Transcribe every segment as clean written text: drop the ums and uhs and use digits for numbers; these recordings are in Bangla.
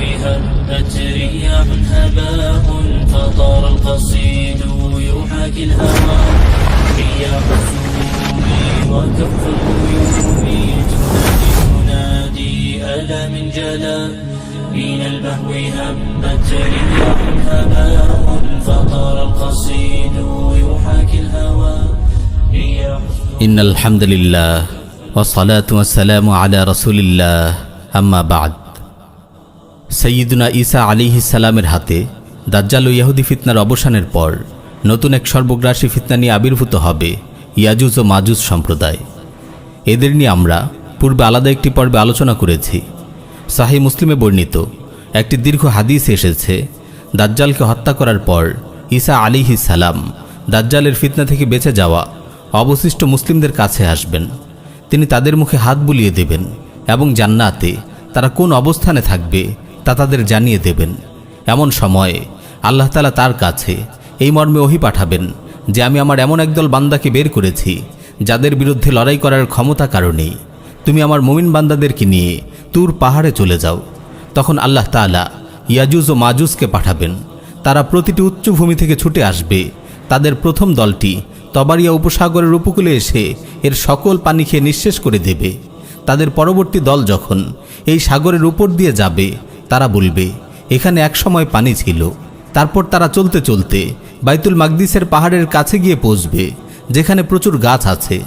هبت رياح هباء فطار القصيد يحاكي الهوى رياح السموم وكف الغيوم تنادي ألا من جلا من البهو هبت رياح هباء فطار القصيد يحاكي الهوى رياح إن الحمد لله والصلاة والسلام على رسول الله أما بعد সৈয়দনা ঈসা আলাইহিস সালামের হাতে দাজ্জাল ও ইহুদি ফিতনার অবসানের পর নতুন এক সর্বগ্রাসী ফিতনা নিয়ে আবির্ভূত হবে ইয়াজুজ ও মাজুজ সম্প্রদায়। এদের নিয়ে আমরা পূর্বে আলাদা একটি পর্বে আলোচনা করেছি। সহিহ মুসলিমে বর্ণিত একটি দীর্ঘ হাদিস এসেছে, দাজ্জালকে হত্যা করার পর ঈসা আলাইহিস সালাম দাজ্জালের ফিতনা থেকে বেঁচে যাওয়া অবশিষ্ট মুসলিমদের কাছে আসবেন। তিনি তাদের মুখে হাত বুলিয়ে দেবেন এবং জান্নাতে তারা কোন অবস্থানে থাকবে তা তাদের জানিয়ে দেবেন। এমন সময়ে আল্লাহ তাআলা তার কাছে এই মর্মে ওহী পাঠাবেন যে আমি আমার এমন একদল বান্দাকে বের করেছি যাদের বিরুদ্ধে লড়াই করার ক্ষমতা কারণেই তুমি আমার মুমিন বান্দাদেরকে নিয়ে তুর পাহাড়ে চলে যাও। তখন আল্লাহ তাআলা ইয়াজুজ ও মাজুজকে পাঠাবেন। তারা প্রতিটি উচ্চভূমি থেকে ছুটে আসবে। তাদের প্রথম দলটি তবারিয়া উপসাগরের উপকূলে এসে এর সকল পানি খেয়ে নিঃশেষ করে দেবে। তাদের পরবর্তী দল যখন এই সাগরের উপর দিয়ে যাবে তারা বলবে এখানে একসময় পানি ছিল। তারপর তারা চলতে চলতে বাইতুল মাকদিসের পাহাড়ের কাছে গিয়ে পৌঁছবে যেখানে প্রচুর গাছ আছে।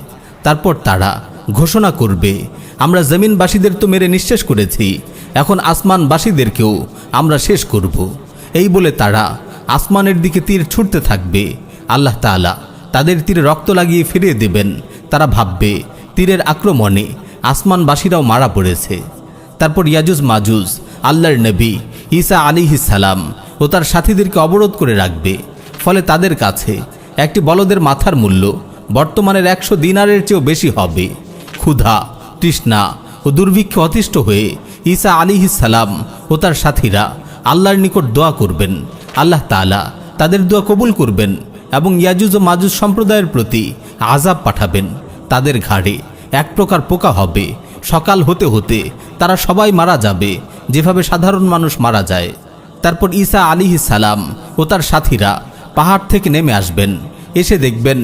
তারপর তারা ঘোষণা করবে আমরা জমিনবাসীদের তো মেরে নিঃশেষ করেছি, এখন আসমানবাসীদেরকেও আমরা শেষ করব। এই বলে তারা আসমানের দিকে তীর ছুটতে থাকবে। আল্লাহ তাআলা তাদের তীরে রক্ত লাগিয়ে ফিরিয়ে দেবেন। তারা ভাববে তীরের আক্রমণে আসমানবাসীরাও মারা পড়েছে। তারপর ইয়াজুজ মাজুজ আল্লাহর নবী ঈসা আলাইহিস সালাম ও তার সাথীদেরকে অবরোধ করে রাখবে। ফলে তাদের কাছে একটি বলদের মাথার মূল্য বর্তমানের 100 দিনারের চেয়েও বেশি হবে। ক্ষুধা, তৃষ্ণা ও দুর্ভিক্ষে অতিষ্ঠ হয়ে ঈসা আলাইহিস সালাম ও তার সাথীরা আল্লাহর নিকট দোয়া করবেন। আল্লাহ তাআলা তাদের দোয়া কবুল করবেন এবং ইয়াজুজ ও মাজুজ সম্প্রদায়ের প্রতি আযাব পাঠাবেন। তাদের ঘাড়ে এক প্রকার পোকা হবে। সকাল হতে হতে তারা সবাই মারা যাবে যেভাবে সাধারণ মানুষ মারা যায়। তারপর ঈসা আলাইহিস সালাম ও তার সাথীরা পাহাড় থেকে নেমে আসবেন। এসে দেখবেন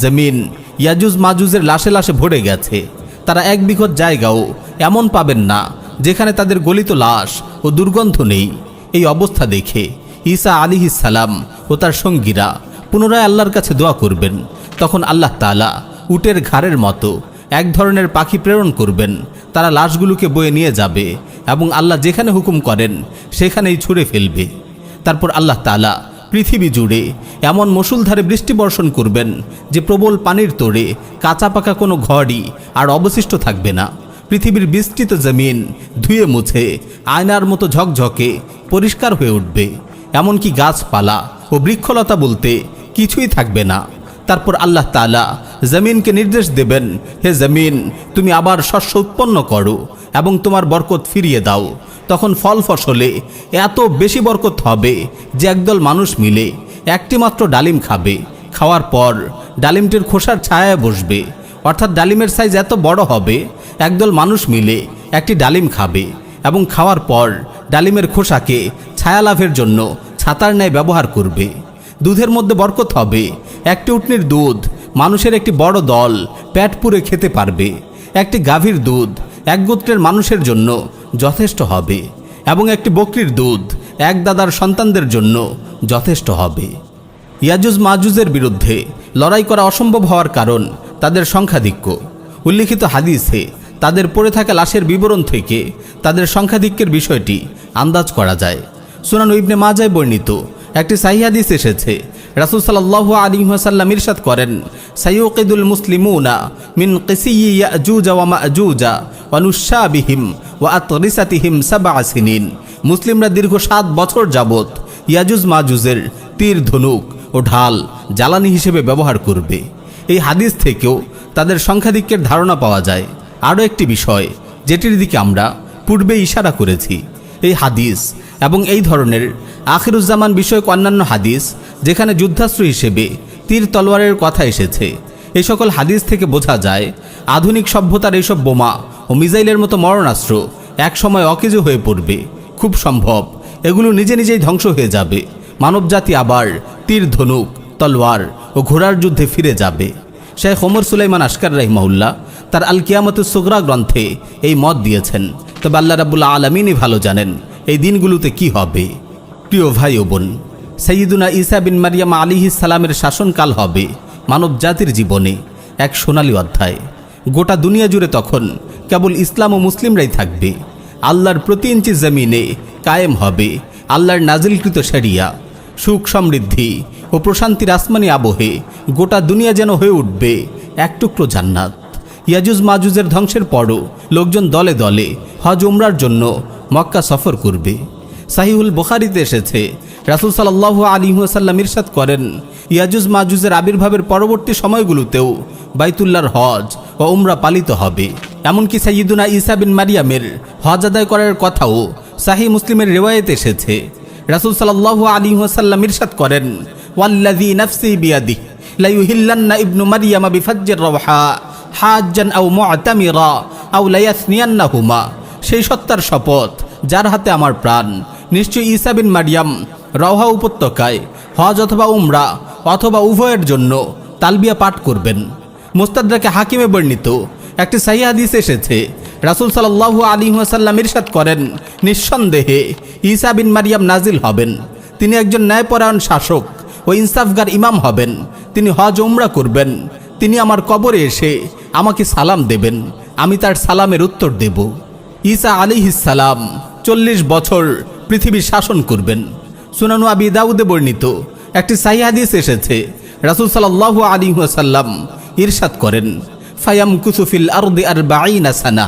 জমিন ইয়াজুজ মাজুজের লাশে লাশে ভরে গেছে। তারা এক বিঘত জায়গাও এমন পাবেন না যেখানে তাদের গলিত লাশ ও দুর্গন্ধ নেই। এই অবস্থা দেখে ঈসা আলাইহিস সালাম ও তার সঙ্গীরা পুনরায় আল্লাহর কাছে দোয়া করবেন। তখন আল্লাহ তাআলা উটের ঘাড়ের মতো এক ধরনের পাখি প্রেরণ করবেন। তারা লাশগুলোকে বয়ে নিয়ে যাবে এবং আল্লাহ যেখানে হুকুম করেন সেখানেই ছুঁড়ে ফেলবে। তারপর আল্লাহ তাআলা পৃথিবী জুড়ে এমন মুষলধারে বৃষ্টি বর্ষণ করবেন যে প্রবল পানির তোড়ে কাঁচা পাকা কোনো ঘরই আর অবশিষ্ট থাকবে না। পৃথিবীর বিস্তৃত জমিন ধুয়ে মুছে আয়নার মতো ঝকঝকে পরিষ্কার হয়ে উঠবে। এমনকি গাছপালা ও বৃক্ষলতা বলতে কিছুই থাকবে না। তারপর আল্লাহ তাআলা জমিনকে নির্দেশ দেবেন, হে জমিন তুমি আবার শস্য উৎপন্ন করো এবং তোমার বরকত ফিরিয়ে দাও। তখন ফল ফসলে এত বেশি বরকত হবে যে একদল মানুষ মিলে একটি মাত্র ডালিম খাবে। খাওয়ার পর ডালিমটির খোসার ছায়ায় বসবে। অর্থাৎ ডালিমের সাইজ এত বড় হবে একদল মানুষ মিলে একটি ডালিম খাবে এবং খাওয়ার পর ডালিমের খোসাকে ছায়া লাভের জন্য ছাতার ন্যায় ব্যবহার করবে। দুধের মধ্যে বরকত হবে। একটি উটনির দুধ মানুষের একটি বড় দল পেট পুরে খেতে পারবে। একটি গাভীর দুধ এক গোত্রের মানুষের জন্য যথেষ্ট হবে এবং একটি বকরির দুধ এক দাদার সন্তানদের জন্য যথেষ্ট হবে। ইয়াজুজ মাজুজের বিরুদ্ধে লড়াই করা অসম্ভব হওয়ার কারণ তাদের সংখ্যাধিক্য। উল্লিখিত হাদিসে তাদের পড়ে থাকা লাশের বিবরণ থেকে তাদের সংখ্যাধিক্যের বিষয়টি আন্দাজ করা যায়। সুনান ইবনে মাজায় বর্ণিত একটি সহিহ হাদিস এসেছে, রাসূল সাল্লাল্লাহু আলাইহি ওয়াসাল্লাম ইরশাদ করেন, সাইয়ুকিদুল মুসলিমুনা মিন কিসিয়্যি ইয়াজুজ ওয়া মাজুজ ওয়া নুশাবিহিম ওয়া আতরিসাতিহিম 7 সিনিন। মুসলিমরা দীর্ঘ 7 বছর যাবত ইয়াজুজ মাজুজের তীর, ধনুক ও ঢাল জ্বালানি হিসেবে ব্যবহার করবে। এই হাদিস থেকেও তাদের সংখ্যাধিক্যের ধারণা পাওয়া যায়। আরও একটি বিষয় যেটির দিকে আমরা পূর্বে ইশারা করেছি, এই হাদিস এবং এই ধরনের আখিরুজ্জামান বিষয়ক অন্যান্য হাদিস যেখানে যুদ্ধাস্ত্র হিসেবে তীর তলোয়ারের কথা এসেছে, এই সকল হাদিস থেকে বোঝা যায় আধুনিক সভ্যতার এইসব বোমা ও মিসাইলের মতো মরণাস্ত্র এক সময় অকেজো হয়ে পড়বে, খুব সম্ভব এগুলো নিজে নিজেই ধ্বংস হয়ে যাবে। মানবজাতি আবার তীর, ধনুক, তলোয়ার ও ঘোড়ার যুদ্ধে ফিরে যাবে। শেখ ওমর সুলাইমান আশকার রাহিমাহুল্লাহ তার আল কিয়ামতুস সুগরা গ্রন্থে এই মত দিয়েছেন। তবে আল্লাহ রাব্বুল আলামিনই ভালো জানেন এই দিনগুলোতে কি হবে। প্রিয় ভাই ও বোন, সাইয়্যিদুনা ঈসা বিন মারইয়াম আলাইহিস সালামের শাসনকাল হবে মানব জাতির জীবনে এক সোনালী অধ্যায়। গোটা দুনিয়া জুড়ে তখন কেবল ইসলাম ও মুসলিমরাই থাকবে। আল্লাহর প্রতি ইঞ্চি জমিনে কায়েম হবে আল্লাহর নাজিলকৃত শরিয়া। সুখ, সমৃদ্ধি ও প্রশান্তির আসমানি আবহে গোটা দুনিয়া যেন হয়ে উঠবে এক টুকরো জান্নাত। ইয়াজুজ মাজুজের ধ্বংসের পরও লোকজন দলে দলে হজ উমরার জন্য মক্কা সফর করবে। সাহিহুল বুখারীতে এসেছে, রাসূল সাল্লাল্লাহু আলাইহি ওয়াসাল্লাম ইরশাদ করেন, ইয়াজুজ মাজুজের আবির্ভাবের পরবর্তী সময়গুলোতেও বাইতুল্লাহর হজ ও উমরা পালিত হবে। এমনকি সাইয়্যিদুনা ঈসা বিন মারইয়ামের হজ আদায় করার কথাও সাহিহ মুসলিমের রিওয়ায়েতে এসেছে। রাসূল সাল্লাল্লাহু আলাইহি ওয়াসাল্লাম ইরশাদ করেন, ওয়াল্লাযী নাফসি বিয়াদিহি লা ইউহিল্লান্না ইবনু মারইয়ামা বিফাজ্জির রাওহা হাজ্জান আও মু'তামিরা আও লা ইয়াসনিয়ান্নাহুমা। সেই সত্তার শপথ যার হাতে আমার প্রাণ, নিশ্চয়ই ঈসা বিন মারইয়াম রওহা উপত্যকায় হজ অথবা উমরা অথবা উভয়ের জন্য তালবিয়া পাঠ করবেন। মুস্তাদরাকে হাকিমে বর্ণিত একটি সহিহ হাদিস এসেছে, রাসূল সাল্লাল্লাহু আলাইহি ওয়াসাল্লাম ইরশাদ করেন, নিঃসন্দেহে ঈসা বিন মারইয়াম নাজিল হবেন। তিনি একজন ন্যায়পরায়ণ শাসক ও ইনসাফগার ইমাম হবেন। তিনি হজ উমরা করবেন। তিনি আমার কবরে এসে আমাকে সালাম দেবেন, আমি তার সালামের উত্তর দেব। ঈসা আলাইহিস সালাম 40 বছর পৃথিবী শাসন করবেন। সুনানু আবি দাউদে বর্ণিত একটি সহিহ হাদিস এসেছে, রাসূল সাল্লাল্লাহু আলাইহি ওয়াসাল্লাম ইরশাদ করেন, ফায়ামকুসু ফিল আরদি 40 সানা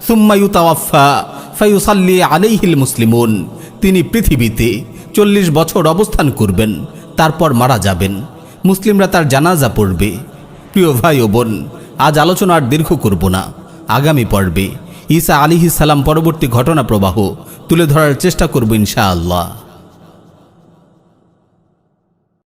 সুম্মা ইউতাওয়াফা ফায়ুসাল্লি আলাইহিল মুসলিমুন। তিনি পৃথিবীতে 40 বছর অবস্থান করবেন, তারপর মারা যাবেন, মুসলিমরা তার জানাজা পড়বে। প্রিয় ভাই ও বোন, আজ আলোচনা আর দীর্ঘ করব না। আগামী পর্বে ঈসা আলাইহিস সালাম পরবর্তী ঘটনা প্রবাহ তুলে ধরার চেষ্টা করব ইনশাআল্লাহ।